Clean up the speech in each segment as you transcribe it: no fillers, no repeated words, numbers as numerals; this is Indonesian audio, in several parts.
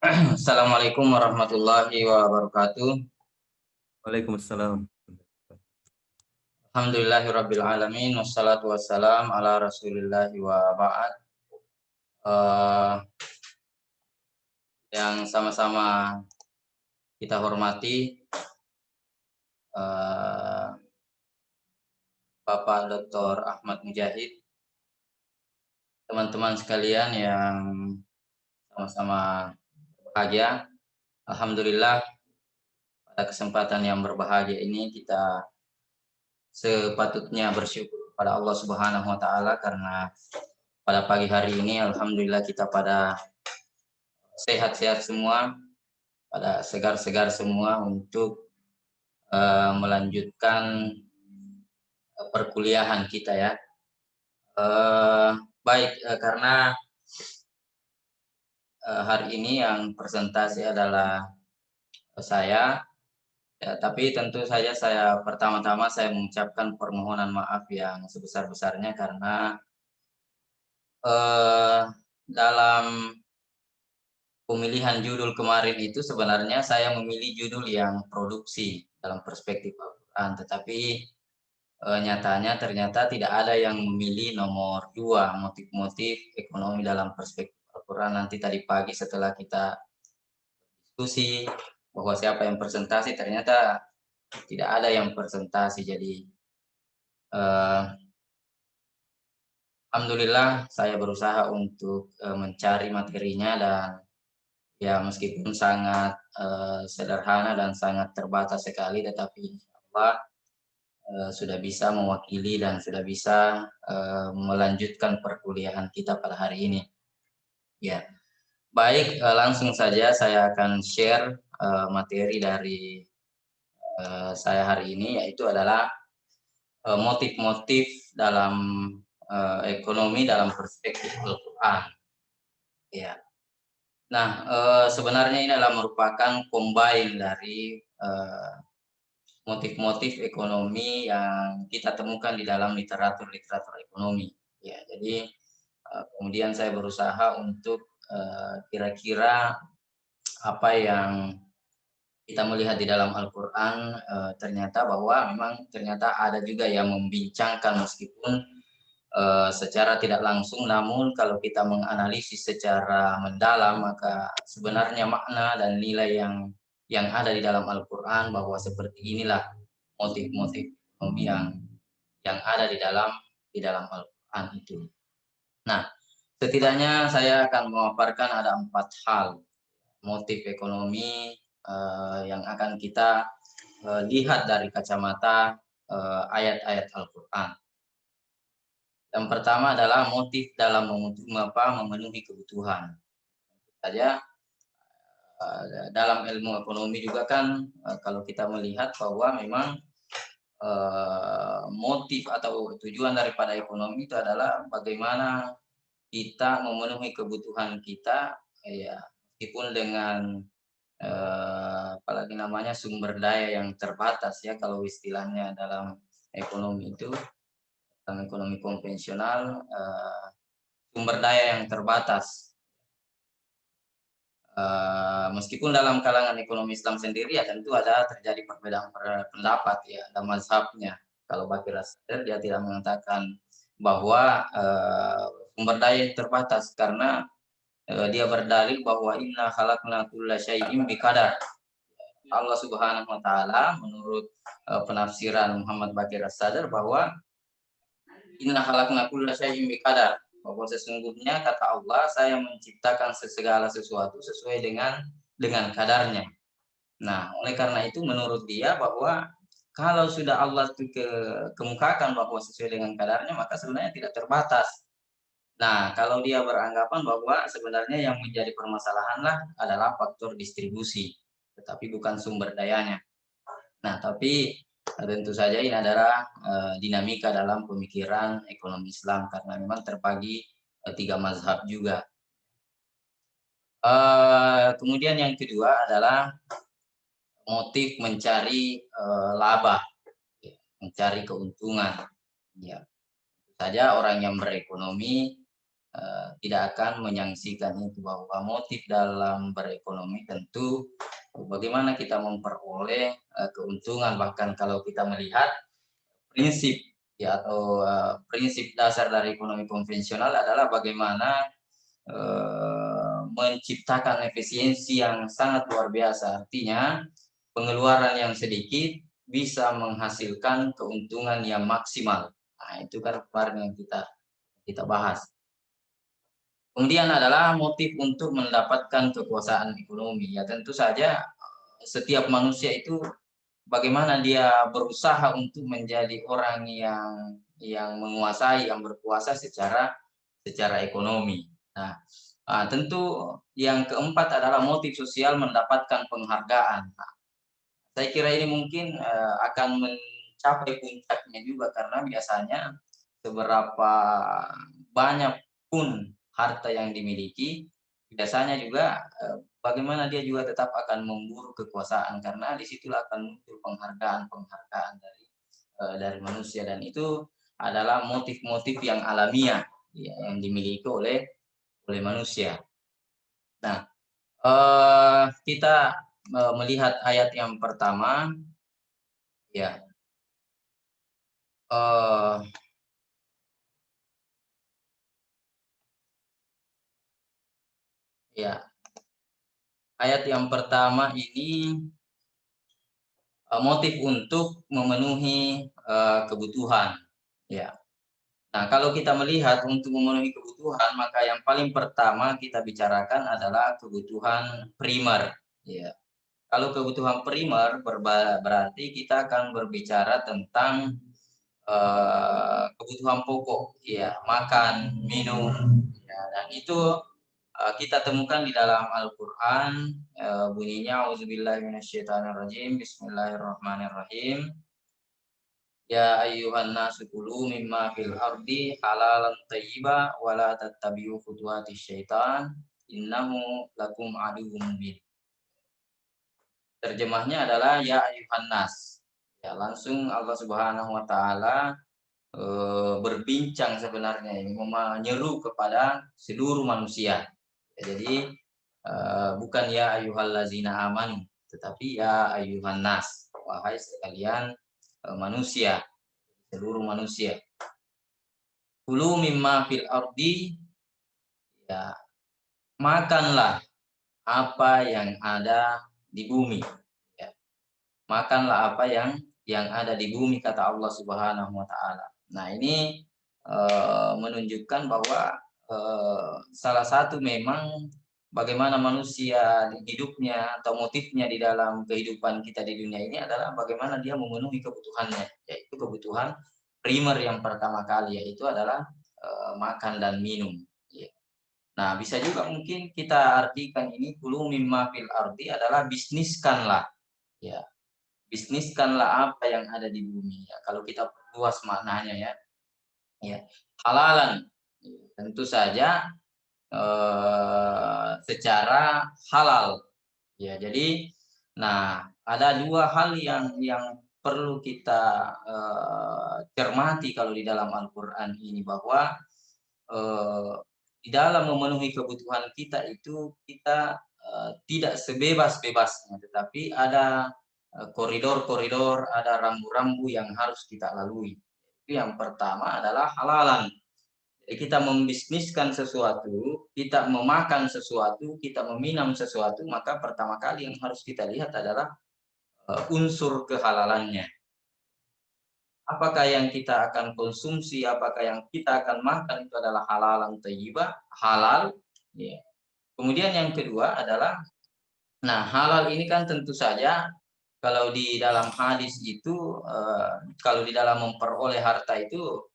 Assalamualaikum warahmatullahi wabarakatuh. Waalaikumsalam. Alhamdulillahirabbil alamin wassalatu wassalam ala Rasulillahi wa ba'd. Eh, yang sama-sama kita hormati eh, Bapak Dr. Ahmad Mujahid, teman-teman sekalian yang sama-sama bahagia. Alhamdulillah pada kesempatan yang berbahagia ini kita sepatutnya bersyukur pada Allah Subhanahu wa taala karena pada pagi hari ini alhamdulillah kita pada sehat-sehat semua, pada segar-segar semua untuk melanjutkan perkuliahan kita ya. Baik, karena hari ini yang presentasi adalah saya, ya, tapi tentu saja saya pertama-tama saya mengucapkan permohonan maaf yang sebesar-besarnya karena eh, dalam pemilihan judul kemarin itu sebenarnya saya memilih judul yang produksi dalam perspektif Al-Quran, tetapi nyatanya ternyata tidak ada yang memilih nomor 2 motif-motif ekonomi dalam perspektif Al-Quran. Nanti tadi pagi setelah kita diskusi bahwa siapa yang presentasi, ternyata tidak ada yang presentasi. Jadi eh, alhamdulillah saya berusaha untuk mencari materinya dan ya meskipun sangat sederhana dan sangat terbatas sekali, tetapi insya Allah sudah bisa mewakili dan sudah bisa melanjutkan perkuliahan kita pada hari ini. Ya, baik, langsung saja saya akan share materi dari saya hari ini, yaitu adalah motif-motif dalam ekonomi dalam perspektif Al-Quran. Ya, nah sebenarnya ini adalah merupakan combine dari motif-motif ekonomi yang kita temukan di dalam literatur-literatur ekonomi. Ya, jadi kemudian saya berusaha untuk kira-kira apa yang kita melihat di dalam Al-Quran, ternyata bahwa memang ternyata ada juga yang membincangkan meskipun secara tidak langsung, namun kalau kita menganalisis secara mendalam maka sebenarnya makna dan nilai yang ada di dalam Al-Quran bahwa seperti inilah motif-motif ekonomi yang ada di dalam Al-Quran itu. Nah, setidaknya saya akan memaparkan ada 4 hal motif ekonomi yang akan kita lihat dari kacamata ayat-ayat Al-Quran. Yang pertama adalah motif dalam memenuhi kebutuhan. Saja dalam ilmu ekonomi juga kan kalau kita melihat bahwa memang motif atau tujuan daripada ekonomi itu adalah bagaimana kita memenuhi kebutuhan kita, ya meskipun dengan apalagi namanya sumber daya yang terbatas ya kalau istilahnya dalam ekonomi itu, dalam ekonomi konvensional sumber daya yang terbatas. Meskipun dalam kalangan ekonomi Islam sendiri ya tentu ada terjadi perbedaan pendapat ya, ada mazhabnya. Kalau Bakir As-Sadr dia tidak mengatakan bahwa sumber daya terbatas karena dia berdalil bahwa inna khalaqna kulla syai'in biqadar. Allah Subhanahu wa taala menurut penafsiran Muhammad Bakir As-Sadr bahwa inna khalaqna kulla syai'in biqadar, bahwa sesungguhnya kata Allah saya menciptakan segala sesuatu sesuai dengan kadarnya. Nah, oleh karena itu menurut dia bahwa kalau sudah Allah itu kemukakan bahwa sesuai dengan kadarnya maka sebenarnya tidak terbatas. Nah, kalau dia beranggapan bahwa sebenarnya yang menjadi permasalahan adalah faktor distribusi, tetapi bukan sumber dayanya. Nah, tapi tentu saja ini adalah dinamika dalam pemikiran ekonomi Islam karena memang terbagi 3 mazhab juga. Kemudian yang kedua adalah motif mencari laba, ya, mencari keuntungan. Ya, tentu saja orang yang berekonomi tidak akan menyaksikan itu, bahwa motif dalam berekonomi tentu bagaimana kita memperoleh keuntungan. Bahkan kalau kita melihat prinsip ya, atau prinsip dasar dari ekonomi konvensional adalah bagaimana menciptakan efisiensi yang sangat luar biasa. Artinya pengeluaran yang sedikit bisa menghasilkan keuntungan yang maksimal. Nah, itu kan kemarin yang kita bahas. Kemudian adalah motif untuk mendapatkan kekuasaan ekonomi. Ya tentu saja setiap manusia itu bagaimana dia berusaha untuk menjadi orang yang menguasai, yang berkuasa secara ekonomi. Nah, tentu yang keempat adalah motif sosial mendapatkan penghargaan. Nah, saya kira ini mungkin akan mencapai puncaknya juga, karena biasanya seberapa banyak pun harta yang dimiliki, biasanya juga bagaimana dia juga tetap akan memburu kekuasaan, karena disitulah akan muncul penghargaan dari manusia, dan itu adalah motif-motif yang alamiah ya, yang dimiliki oleh manusia. Nah, kita melihat ayat yang pertama ya. Ya, ayat yang pertama ini motif untuk memenuhi kebutuhan. Ya. Nah, kalau kita melihat untuk memenuhi kebutuhan, maka yang paling pertama kita bicarakan adalah kebutuhan primer. Ya. Kalau kebutuhan primer berarti kita akan berbicara tentang kebutuhan pokok, ya, makan, minum, ya, dan itu kita temukan di dalam Al-Quran, bunyinya auzubillahi minasyaitonirrajim, bismillahirrahmanirrahim. Ya ayyuhan nasu kulu mimma fil ardi halalan thayyiba wa la tattabi'u khutuwatis syaitan innahu lakum aduwwum mubin. Terjemahnya adalah ya ayyuhan nas. Ya, langsung Allah Subhanahu wa taala berbincang sebenarnya ini, menyeru kepada seluruh manusia. Ya, jadi bukan ya ayyuhallazina amanu, tetapi ya ayyuhan nas, wahai sekalian manusia, seluruh manusia. Kulu mimma fil ardi, ya, makanlah apa yang ada di bumi. Ya. Makanlah apa yang ada di bumi, kata Allah Subhanahu wa taala. Nah, ini menunjukkan bahwa salah satu memang bagaimana manusia hidupnya atau motifnya di dalam kehidupan kita di dunia ini adalah bagaimana dia memenuhi kebutuhannya, yaitu kebutuhan primer yang pertama kali, yaitu adalah makan dan minum. Ya. Nah, bisa juga mungkin kita artikan ini kulu mimma fil ardi adalah bisniskanlah, ya, bisniskanlah apa yang ada di bumi. Ya, kalau kita luas maknanya ya, ya, halalan, ya, tentu saja secara halal. Ya, jadi, nah, ada dua hal yang perlu kita cermati kalau di dalam Al-Quran ini, bahwa di dalam memenuhi kebutuhan kita itu kita tidak sebebas-bebasnya, tetapi ada koridor-koridor, ada rambu-rambu yang harus kita lalui. Itu yang pertama adalah halalan. Jadi kita membisniskan sesuatu, kita memakan sesuatu, kita meminum sesuatu, maka pertama kali yang harus kita lihat adalah unsur kehalalannya. Apakah yang kita akan konsumsi, apakah yang kita akan makan itu adalah halalan thayyibah, halal. Ya. Kemudian yang kedua adalah, nah, halal ini kan tentu saja kalau di dalam hadis itu, kalau di dalam memperoleh harta itu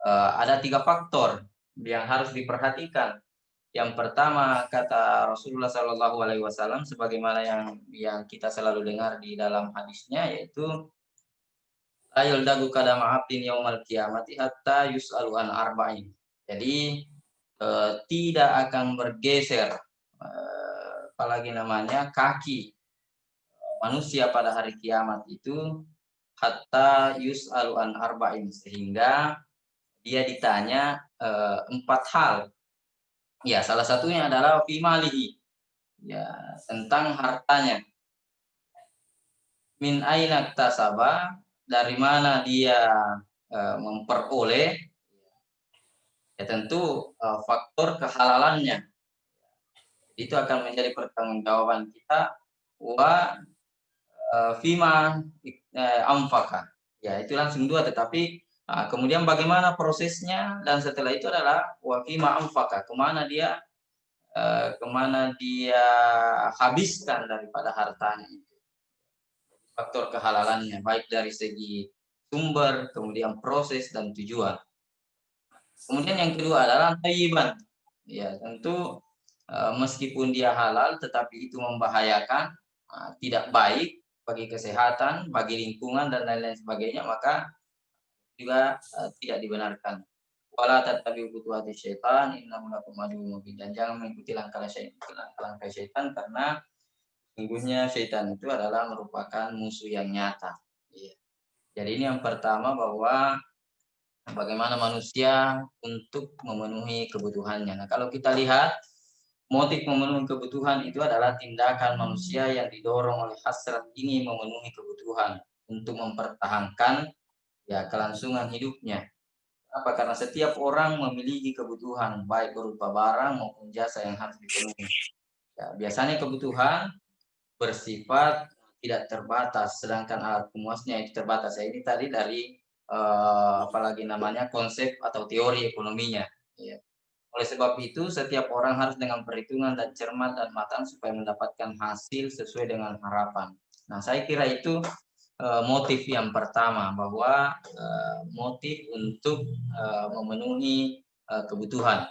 ada 3 faktor yang harus diperhatikan. Yang pertama, kata Rasulullah Shallallahu Alaihi Wasallam, sebagaimana yang kita selalu dengar di dalam hadisnya, yaitu ayul dagu kada ma'abdin yaumal kiamati hatta yus'alu an arba'in. Jadi tidak akan bergeser apalagi namanya kaki manusia pada hari kiamat itu hatta yus'alu an arba'in, sehingga dia ditanya 4 hal. Ya, salah satunya adalah fi malihi. Ya, tentang hartanya. Min aina tasaba, dari mana dia memperoleh, ya tentu faktor kehalalannya itu akan menjadi pertanggungjawaban kita. Wa fima amfaka, ya itu langsung dua, tetapi kemudian bagaimana prosesnya, dan setelah itu adalah wa fima amfaka, kemana dia habiskan daripada hartanya itu. Faktor kehalalannya baik dari segi sumber, kemudian proses dan tujuan. Kemudian yang kedua adalah thayyiban. Ya, tentu meskipun dia halal tetapi itu membahayakan, tidak baik bagi kesehatan, bagi lingkungan dan lain-lain sebagainya, maka juga tidak dibenarkan. Wala tattabi'u khutuwati syaitan innahu lakum aduwwun mubin. Dan jangan mengikuti langkah syaitan, karena sungguhnya syaitan itu adalah merupakan musuh yang nyata. Iya. Jadi ini yang pertama, bahwa bagaimana manusia untuk memenuhi kebutuhannya. Nah, kalau kita lihat motif memenuhi kebutuhan itu adalah tindakan manusia yang didorong oleh hasrat ingin memenuhi kebutuhan untuk mempertahankan ya kelangsungan hidupnya. Apa? Karena setiap orang memiliki kebutuhan baik berupa barang maupun jasa yang harus dipenuhi. Ya, biasanya kebutuhan bersifat tidak terbatas, sedangkan alat pemuasnya itu terbatas. Ini tadi dari apalagi namanya konsep atau teori ekonominya. Ya. Oleh sebab itu, setiap orang harus dengan perhitungan dan cermat dan matang supaya mendapatkan hasil sesuai dengan harapan. Nah, saya kira itu motif yang pertama, bahwa motif untuk memenuhi kebutuhan.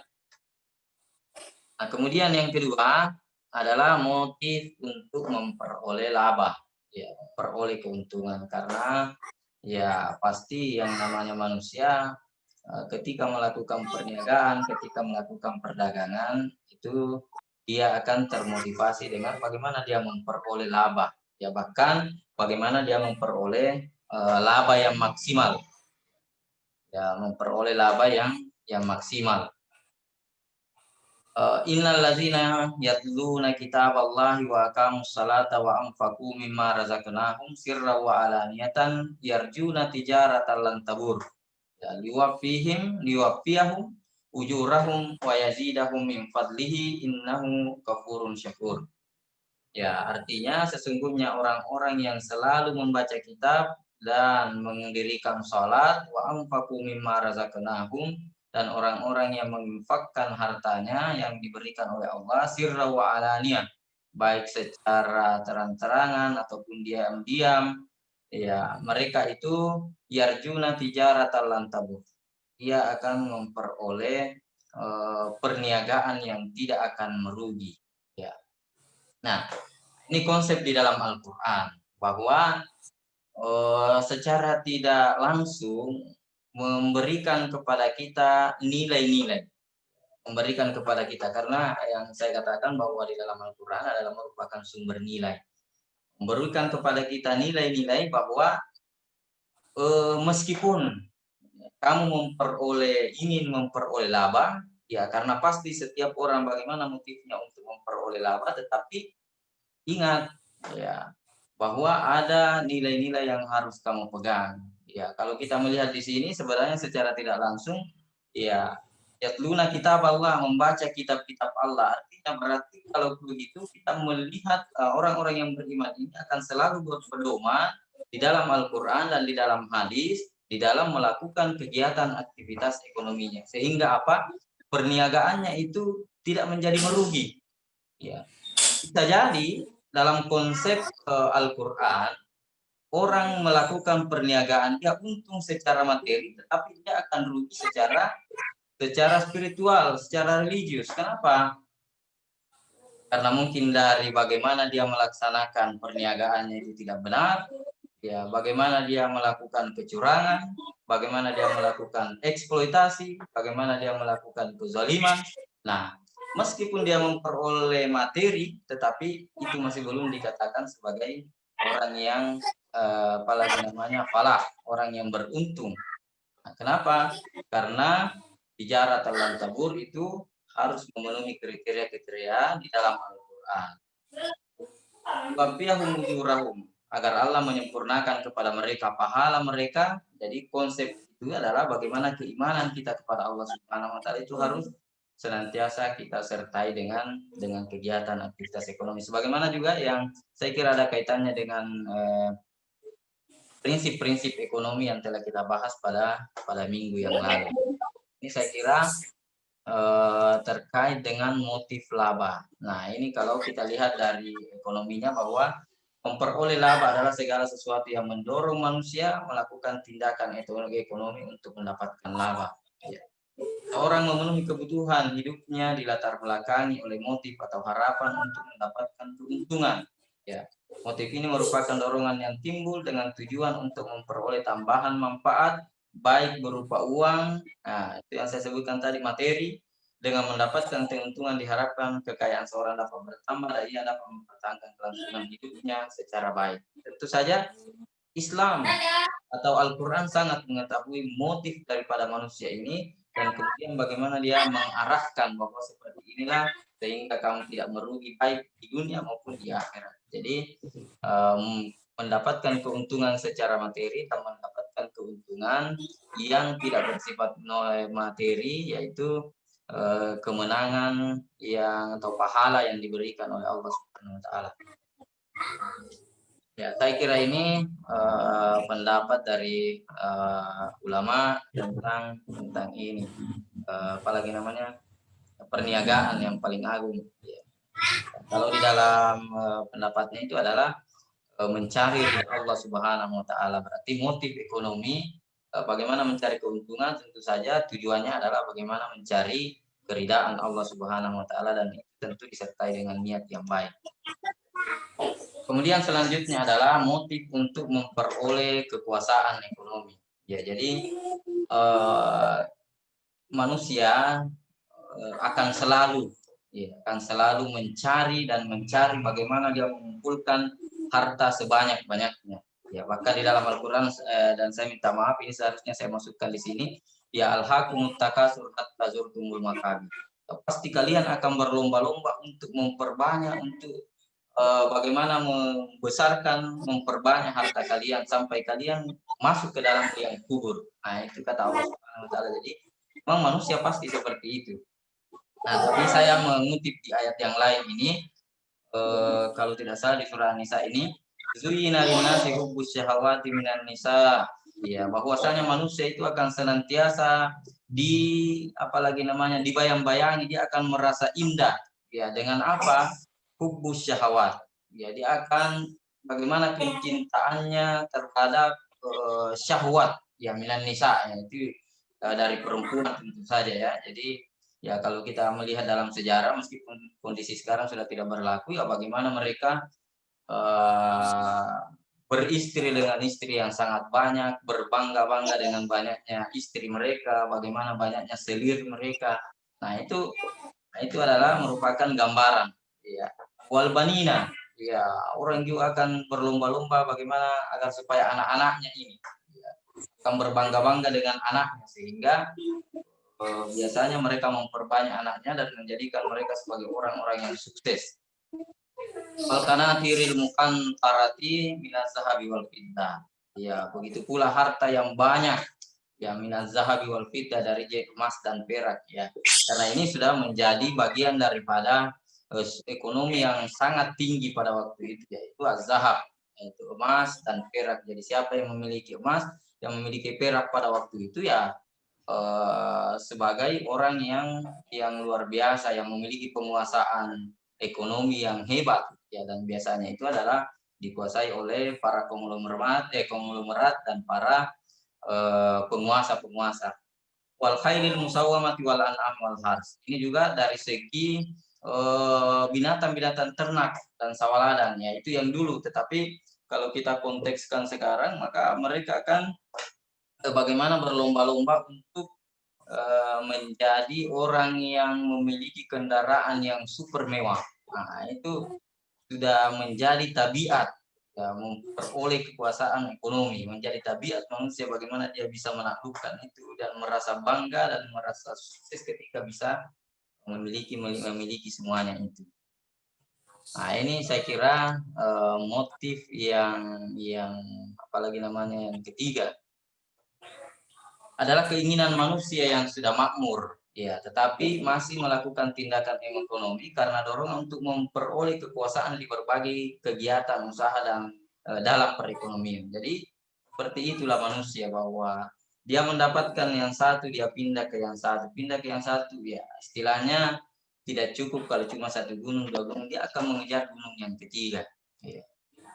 Nah, kemudian yang kedua adalah motif untuk memperoleh laba, ya, memperoleh keuntungan, karena ya pasti yang namanya manusia ketika melakukan perniagaan, ketika melakukan perdagangan itu dia akan termotivasi dengan bagaimana dia memperoleh laba, ya bahkan bagaimana dia memperoleh laba yang maksimal, ya memperoleh laba yang maksimal. Innal ladzina yatluna kitaballahi wa aqamus salata wa anfaqu mimma razaqnahum sirran wa alaniyatan yarjuna tijaratan lan tabur. Ya, liwaffiyahum ujurahum wa yazidahum min fadlihi innahu ghafurun syakur. Ya, artinya sesungguhnya orang-orang yang selalu membaca kitab dan mendirikan salat, wa anfaqu mimma razaqnahum, dan orang-orang yang menginfakkan hartanya yang diberikan oleh Allah sirra wa alaniyah, baik secara terang-terangan ataupun diam-diam, ya mereka itu yarjuna tijaratan lan tabur, ia akan memperoleh perniagaan yang tidak akan merugi. Ya. Nah, ini konsep di dalam Al-Quran, bahwa secara tidak langsung memberikan kepada kita nilai-nilai, memberikan kepada kita, karena yang saya katakan bahwa di dalam Al-Quran adalah merupakan sumber nilai, memberikan kepada kita nilai-nilai bahwa meskipun kamu ingin memperoleh laba, ya karena pasti setiap orang bagaimana motifnya untuk memperoleh laba, tetapi ingat ya bahwa ada nilai-nilai yang harus kamu pegang. Ya, kalau kita melihat di sini sebenarnya secara tidak langsung, ya yatluna kitab Allah, membaca kitab-kitab Allah. Artinya berarti kalau begitu kita melihat orang-orang yang beriman ini akan selalu berpedoman di dalam Al-Quran dan di dalam hadis, di dalam melakukan kegiatan aktivitas ekonominya. Sehingga apa? Perniagaannya itu tidak menjadi merugi. Ya. Bisa jadi dalam konsep Al-Quran, orang melakukan perniagaan dia untung secara materi, tetapi dia akan rugi secara spiritual, secara religius. Kenapa? Karena mungkin dari bagaimana dia melaksanakan perniagaannya itu tidak benar, ya bagaimana dia melakukan kecurangan, bagaimana dia melakukan eksploitasi, bagaimana dia melakukan kezaliman. Nah, meskipun dia memperoleh materi, tetapi itu masih belum dikatakan sebagai orang yang apalagi namanya falah, orang yang beruntung. Nah, kenapa? Karena tijaratan lan tabur itu harus memenuhi kriteria-kriteria di dalam Al-Quran. Wafiyahum ujurahum, agar Allah menyempurnakan kepada mereka pahala mereka. Jadi konsep itu adalah bagaimana keimanan kita kepada Allah Subhanahu wa taala itu harus senantiasa kita sertai dengan kegiatan aktivitas ekonomi. Sebagaimana juga yang saya kira ada kaitannya dengan prinsip-prinsip ekonomi yang telah kita bahas pada minggu yang lalu. Ini saya kira terkait dengan motif laba. Nah, ini kalau kita lihat dari ekonominya bahwa memperoleh laba adalah segala sesuatu yang mendorong manusia melakukan tindakan ekonomi untuk mendapatkan laba. Ya. Orang memenuhi kebutuhan hidupnya dilatar belakangi oleh motif atau harapan untuk mendapatkan keuntungan. Ya. Motif ini merupakan dorongan yang timbul dengan tujuan untuk memperoleh tambahan manfaat, baik berupa uang, nah itu yang saya sebutkan tadi, materi. Dengan mendapatkan keuntungan diharapkan kekayaan seorang dapat bertambah dan ia dapat mempertahankan kelangsungan hidupnya secara baik. Tentu saja Islam atau Al-Quran sangat mengetahui motif daripada manusia ini, dan kemudian bagaimana dia mengarahkan bahwa seperti inilah sehingga kamu tidak merugi baik di dunia maupun di akhirat. Jadi mendapatkan keuntungan secara materi dan mendapatkan keuntungan yang tidak bersifat materi, yaitu kemenangan yang atau pahala yang diberikan oleh Allah Subhanahu wa taala. Ya, saya kira ini pendapat dari ulama tentang ini, apalagi namanya perniagaan yang paling agung. Ya. Kalau di dalam pendapatnya itu adalah mencari Allah Subhanahu wa taala, berarti motif ekonomi bagaimana mencari keuntungan, tentu saja tujuannya adalah bagaimana mencari keridaan Allah Subhanahu wa taala, dan tentu disertai dengan niat yang baik. Kemudian selanjutnya adalah motif untuk memperoleh kekuasaan ekonomi. Ya, jadi manusia akan selalu mencari bagaimana dia mengumpulkan harta sebanyak-banyaknya. Ya, bahkan di dalam Al-Quran, dan saya minta maaf ini seharusnya saya masukkan di sini, ya alhaqumut takasur hatta zurtumul maqabir. Pasti kalian akan berlomba-lomba untuk memperbanyak, untuk bagaimana membesarkan, memperbanyak harta kalian sampai kalian masuk ke dalam liang kubur. Nah, itu kata Allah Subhanahu wa taala. Jadi memang manusia pasti seperti itu. Nah, tapi saya mengutip di ayat yang lain ini, kalau tidak salah di surah An-Nisa ini, zuyyina linnasi hubbus syahawati minan nisa. Ya, bahwasanya manusia itu akan senantiasa dibayang-bayangi, dia akan merasa indah. Ya, dengan apa? Hubbus syahawat. Ya, dia akan bagaimana kecintaannya terhadap syahwat, ya minan nisa, itu dari perempuan tentu saja ya. Jadi ya kalau kita melihat dalam sejarah, meskipun kondisi sekarang sudah tidak berlaku, ya bagaimana mereka beristri dengan istri yang sangat banyak, berbangga-bangga dengan banyaknya istri mereka, bagaimana banyaknya selir mereka. Nah itu adalah merupakan gambaran, ya. Wal banina, ya orang juga akan berlomba-lomba bagaimana agar supaya anak-anaknya ini ya, akan berbangga-bangga dengan anaknya, sehingga biasanya mereka memperbanyak anaknya dan menjadikan mereka sebagai orang-orang yang sukses. Falkanatiril muqantarati minaz zahabi wal fiddah. Ya, begitu pula harta yang banyak, ya minaz zahabi wal fiddah, dari emas dan perak, ya. Karena ini sudah menjadi bagian daripada ekonomi yang sangat tinggi pada waktu itu, yaitu az-zahab, yaitu emas dan perak. Jadi siapa yang memiliki emas, yang memiliki perak pada waktu itu, ya sebagai orang yang luar biasa, yang memiliki penguasaan ekonomi yang hebat, ya. Dan biasanya itu adalah dikuasai oleh para konglomerat dan para penguasa. Wal khairil musawwamati wal an'am wal hars. Ini juga dari segi binatang-binatang ternak dan sawaladan, ya itu yang dulu. Tetapi kalau kita kontekskan sekarang, maka mereka akan bagaimana berlomba-lomba untuk menjadi orang yang memiliki kendaraan yang super mewah. Nah, itu sudah menjadi tabiat, ya, memperoleh kekuasaan ekonomi, menjadi tabiat manusia bagaimana dia bisa menaklukkan itu dan merasa bangga dan merasa sukses ketika bisa memiliki semuanya itu. Nah, ini saya kira motif yang apalagi namanya yang ketiga adalah keinginan manusia yang sudah makmur, ya, tetapi masih melakukan tindakan ekonomi karena dorongan untuk memperoleh kekuasaan di berbagai kegiatan usaha dan dalam perekonomian. Jadi seperti itulah manusia, bahwa dia mendapatkan yang satu, dia pindah ke yang satu, ya istilahnya tidak cukup kalau cuma satu gunung, dua gunung, dia akan mengejar gunung yang ketiga. Ya.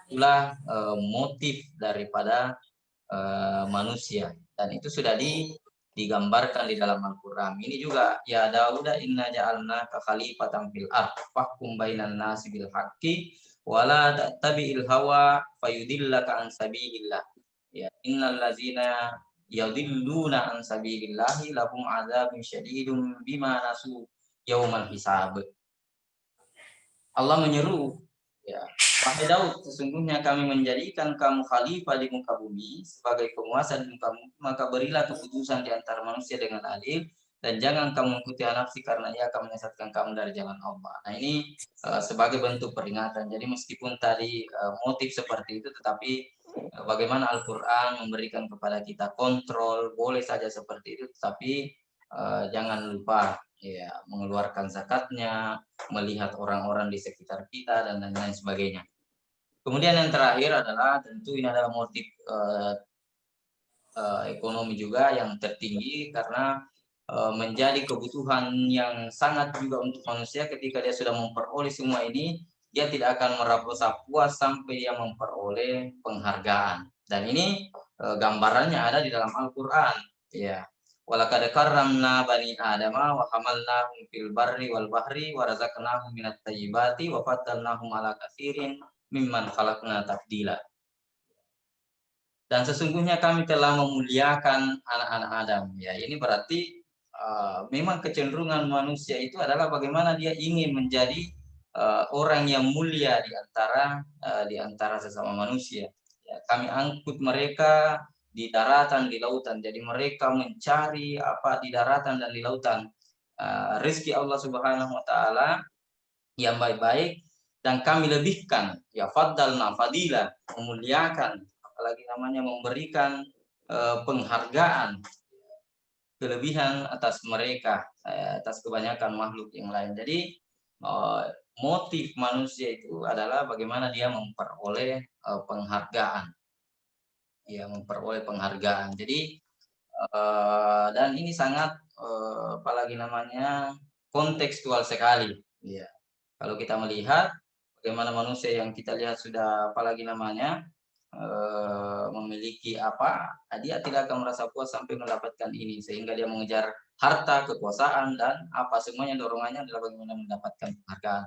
Itulah motif daripada manusia, dan itu sudah digambarkan di dalam Al-Quran. Ini juga, ya Dauda inna ja'alna ka khalifatan fil ardh fahkum bainan nasi bil haqqi wala tattabi'il hawa fayudillaka an sabilillah. Ya, innal ladzina yadilluna an sabilillahi lahum adzabun syadidun bima nasu yaumal hisab. Allah menyeru, ya, wahai Daud, sesungguhnya kami menjadikan kamu khalifah di muka bumi sebagai penguasa di muka bumi, maka berilah keputusan di antara manusia dengan adil dan jangan kamu mengikuti nafsu karena ia akan menyesatkan kamu dari jalan Allah. Nah, ini sebagai bentuk peringatan. Jadi meskipun tadi motif seperti itu, tetapi bagaimana Al-Quran memberikan kepada kita kontrol, boleh saja seperti itu, tetapi jangan lupa, ya, mengeluarkan zakatnya, melihat orang-orang di sekitar kita, dan lain-lain sebagainya. Kemudian yang terakhir adalah, tentu ini adalah motif ekonomi juga yang tertinggi, karena menjadi kebutuhan yang sangat juga untuk manusia. Ketika dia sudah memperoleh semua ini, dia tidak akan merasa puas sampai dia memperoleh penghargaan. Dan ini gambarannya ada di dalam Al-Quran, ya. Walaqad karramna bani adama wa hamalnahum fil barri wal bahri wa razaqnahum minat thayyibati wa faddalnahum ala katsirin mimman khalaqna tafdila. Dan sesungguhnya kami telah memuliakan anak-anak Adam. Ya, ini berarti memang kecenderungan manusia itu adalah bagaimana dia ingin menjadi orang yang mulia di antara sesama manusia. Ya, kami angkut mereka di daratan, di lautan. Jadi mereka mencari apa di daratan dan di lautan, rezeki Allah Subhanahu wa taala yang baik-baik, dan kami lebihkan, ya faddalna fadila, memuliakan, apalagi namanya memberikan penghargaan, kelebihan atas mereka, atas kebanyakan makhluk yang lain. Jadi motif manusia itu adalah bagaimana dia memperoleh penghargaan. Ya, memperoleh penghargaan. Jadi dan ini sangat apalagi namanya kontekstual sekali. Ya. Kalau kita melihat bagaimana manusia yang kita lihat sudah apalagi namanya memiliki apa, dia tidak akan merasa puas sampai mendapatkan ini, sehingga dia mengejar harta, kekuasaan, dan apa semuanya dorongannya adalah bagaimana mendapatkan penghargaan.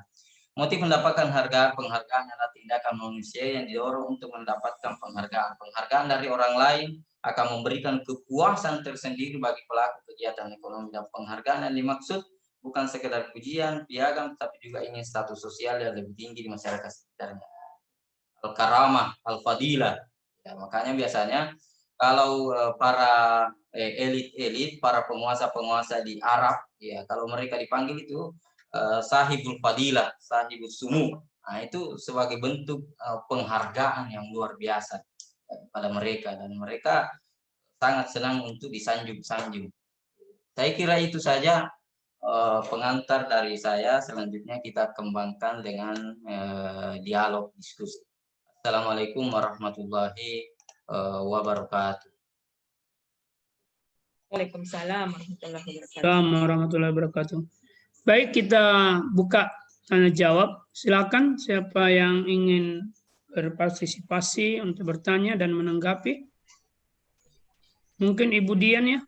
Motif mendapatkan penghargaan adalah tindakan manusia yang didorong untuk mendapatkan penghargaan. Penghargaan dari orang lain akan memberikan kepuasan tersendiri bagi pelaku kegiatan ekonomi, dan penghargaan yang dimaksud bukan sekedar pujian, piagam, tapi juga ingin status sosial yang lebih tinggi di masyarakat sekitarnya. Al-karamah, al-fadilah. Ya, makanya biasanya kalau para elit-elit, para penguasa-penguasa di Arab, ya kalau mereka dipanggil itu sahibul fadilah, sahibul sumu. Nah, itu sebagai bentuk penghargaan yang luar biasa pada mereka, dan mereka sangat senang untuk disanjung-sanjung. Saya kira itu saja pengantar dari saya. Selanjutnya kita kembangkan dengan dialog diskusi. Assalamualaikum warahmatullahi wabarakatuh. Waalaikumsalam warahmatullahi wabarakatuh. Baik, kita buka tanya jawab. Silakan siapa yang ingin berpartisipasi untuk bertanya dan menanggapi. Mungkin Ibu Dian ya.